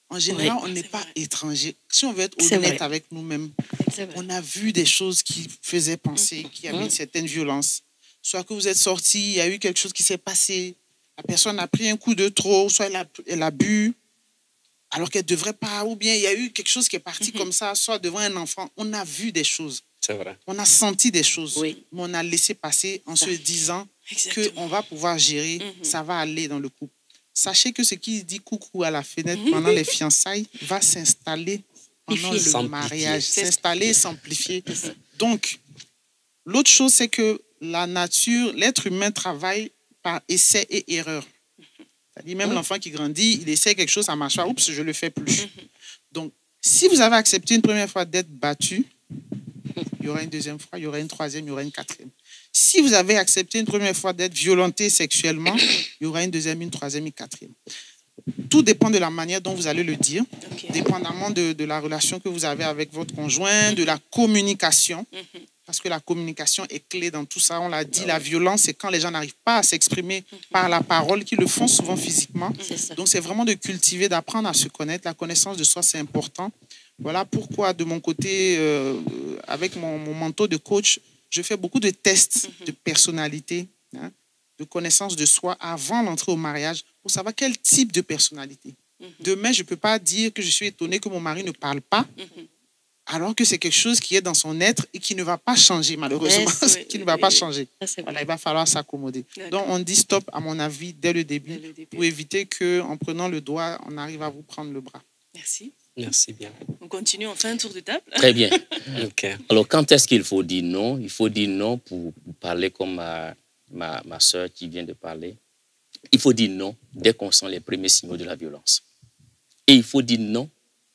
En général, Oui, on n'est c'est pas vrai. étranger. Si on veut être C'est honnête vrai. avec nous-mêmes, C'est vrai. on a vu des choses qui faisaient penser qu'il y avait une certaine violence. Soit que vous êtes sortis, il y a eu quelque chose qui s'est passé, la personne a pris un coup de trop, soit elle a bu, alors qu'elle ne devrait pas, ou bien il y a eu quelque chose qui est parti comme ça, soit devant un enfant. On a vu des choses, C'est vrai. on a senti des choses, Oui. mais on a laissé passer en se disant Exactement. qu'on va pouvoir gérer, ça va aller dans le couple. Sachez que ce qui dit coucou à la fenêtre pendant les fiançailles va s'installer pendant le S'amplifier. mariage, C'est- s'installer et s'amplifier. Donc, l'autre chose, c'est que la nature, l'être humain travaille par essai et erreur. C'est-à-dire, même l'enfant qui grandit, il essaie quelque chose, ça ne marche pas, oups, je ne le fais plus. Donc, si vous avez accepté une première fois d'être battu, il y aura une deuxième fois, il y aura une troisième, il y aura une quatrième. Si vous avez accepté une première fois d'être violenté sexuellement, il y aura une deuxième, une troisième, une quatrième. Tout dépend de la manière dont vous allez le dire, OK. dépendamment de la relation que vous avez avec votre conjoint, de la communication, parce que la communication est clé dans tout ça. On l'a dit, la violence, c'est quand les gens n'arrivent pas à s'exprimer par la parole, qu'ils le font souvent physiquement. C'est ça. Donc, c'est vraiment de cultiver, d'apprendre à se connaître. La connaissance de soi, c'est important. Voilà pourquoi, de mon côté, avec mon manteau de coach, je fais beaucoup de tests de personnalité, de connaissance de soi avant l'entrée au mariage pour savoir quel type de personnalité. Demain, je ne peux pas dire que je suis étonnée que mon mari ne parle pas, alors que c'est quelque chose qui est dans son être et qui ne va pas changer, malheureusement, Oui, qui ne va pas changer. Ça, c'est Voilà, vrai. il va falloir s'accommoder. D'accord. Donc, on dit stop, à mon avis, dès le début, Dès le début. pour éviter qu'en prenant le doigt, on arrive à vous prendre le bras. Merci. Merci bien. On continue, on fait un tour de table. Très bien. OK. Alors, quand est-ce qu'il faut dire non? Il faut dire non pour parler comme ma soeur qui vient de parler. Il faut dire non dès qu'on sent les premiers signaux de la violence. Et il faut dire non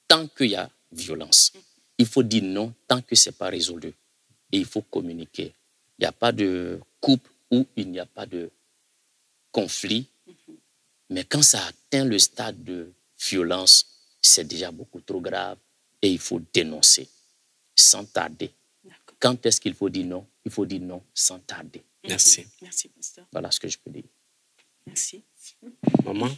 tant qu'il y a violence. Il faut dire non tant que ce n'est pas résolu. Et il faut communiquer. Il n'y a pas de couple où il n'y a pas de conflit. Mais quand ça atteint le stade de violence, c'est déjà beaucoup trop grave et il faut dénoncer sans tarder. D'accord. Quand est-ce qu'il faut dire non? Il faut dire non sans tarder. Merci. Merci, pasteur. Voilà ce que je peux dire. Merci. Maman?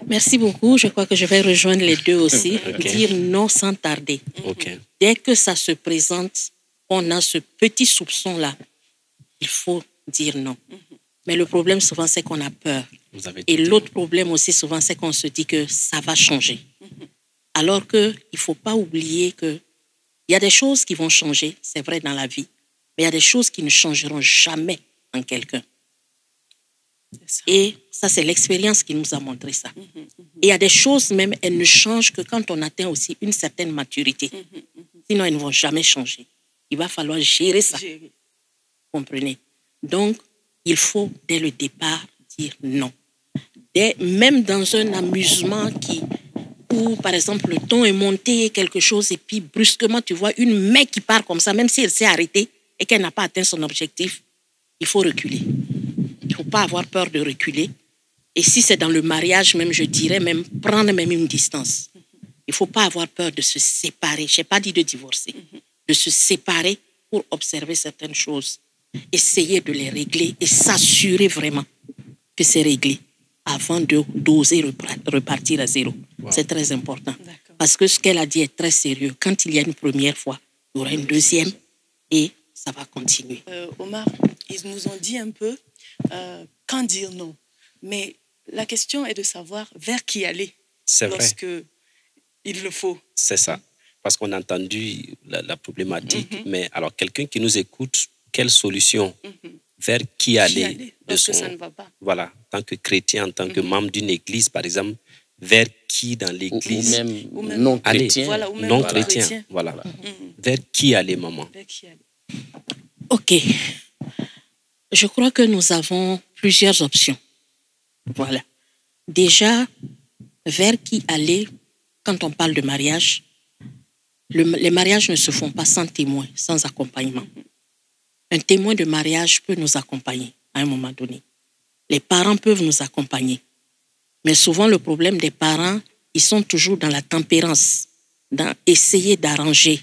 Merci beaucoup. Je crois que je vais rejoindre les deux aussi. Ok. Dire non sans tarder. Ok. Dès que ça se présente, on a ce petit soupçon-là. Il faut dire non. Mais le problème souvent, c'est qu'on a peur. Vous avez Et tout dit. l'autre problème aussi souvent, c'est qu'on se dit que ça va changer. Alors qu'il ne faut pas oublier qu'il y a des choses qui vont changer, c'est vrai dans la vie, mais il y a des choses qui ne changeront jamais en quelqu'un. Et ça, c'est l'expérience qui nous a montré ça. Et il y a des choses même, elles ne changent que quand on atteint aussi une certaine maturité. Sinon, elles ne vont jamais changer. Il va falloir gérer ça. Comprenez? Donc, il faut, dès le départ, dire non. Même dans un amusement où, par exemple, le ton est monté, quelque chose, et puis brusquement, tu vois une main qui part comme ça, même si elle s'est arrêtée et qu'elle n'a pas atteint son objectif, il faut reculer. Il ne faut pas avoir peur de reculer. Et si c'est dans le mariage, même, je dirais même prendre même une distance. Il ne faut pas avoir peur de se séparer. Je n'ai pas dit de divorcer. De se séparer pour observer certaines choses. Essayer de les régler et s'assurer vraiment que c'est réglé avant d'oser repartir à zéro. Wow. C'est très important. Parce que ce qu'elle a dit est très sérieux. Quand il y a une première fois, il y aura une deuxième et ça va continuer. Omar, ils nous ont dit un peu quand dire non. Mais la question est de savoir vers qui aller lorsque il le faut. C'est ça. Parce qu'on a entendu la problématique, mais alors quelqu'un qui nous écoute, quelle solution? Vers qui aller lorsque ça ne va pas. Voilà, en tant que chrétien, en tant que membre d'une église, par exemple, vers qui dans l'église? Ou même non-chrétien. Voilà, non-chrétien. Voilà. Vers qui aller, maman? Vers qui aller? Ok. Je crois que nous avons plusieurs options. Voilà. Déjà, vers qui aller quand on parle de mariage? Les mariages ne se font pas sans témoin, sans accompagnement. Un témoin de mariage peut nous accompagner à un moment donné. Les parents peuvent nous accompagner. Mais souvent, le problème des parents, ils sont toujours dans la tempérance, dans essayer d'arranger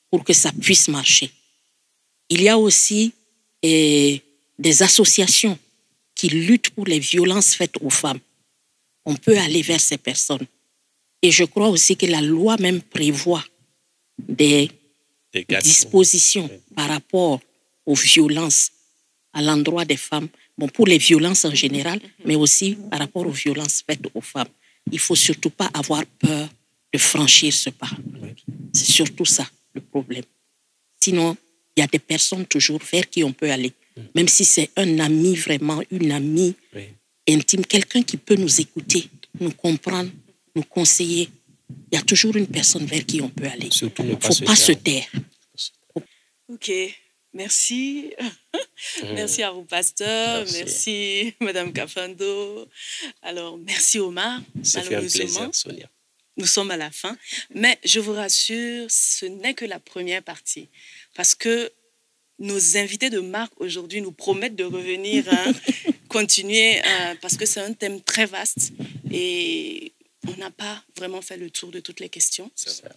pour que ça puisse marcher. Il y a aussi des associations qui luttent pour les violences faites aux femmes. On peut aller vers ces personnes. Et je crois aussi que la loi même prévoit des dispositions par rapport aux violences à l'endroit des femmes, bon, pour les violences en général, mais aussi par rapport aux violences faites aux femmes. Il ne faut surtout pas avoir peur de franchir ce pas. C'est surtout ça, le problème. Sinon, il y a des personnes toujours vers qui on peut aller. Même si c'est un ami vraiment, une amie intime, quelqu'un qui peut nous écouter, nous comprendre, nous conseiller. Il y a toujours une personne vers qui on peut aller. Il ne faut pas se taire. Ok, merci. Merci à vous, pasteur. Merci, Madame Kafando. Alors, merci, Omar. Ça fait un plaisir, Sonia. Nous sommes à la fin. Mais je vous rassure, ce n'est que la première partie. Parce que nos invités de marque aujourd'hui nous promettent de revenir, continuer, parce que c'est un thème très vaste. Et on n'a pas vraiment fait le tour de toutes les questions.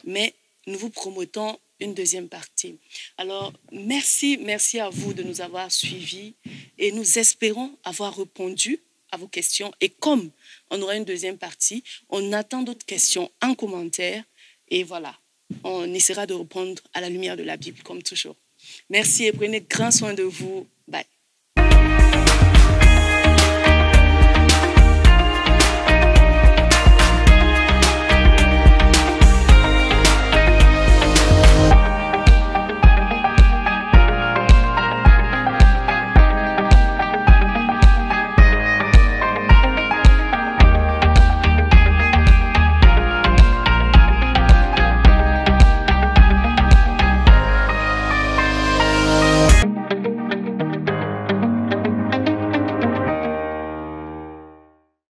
Mais nous vous promettons une deuxième partie. Alors, merci à vous de nous avoir suivis et nous espérons avoir répondu à vos questions. Et comme on aura une deuxième partie, on attend d'autres questions en commentaire et voilà, on essaiera de répondre à la lumière de la Bible comme toujours. Merci et prenez grand soin de vous. Bye.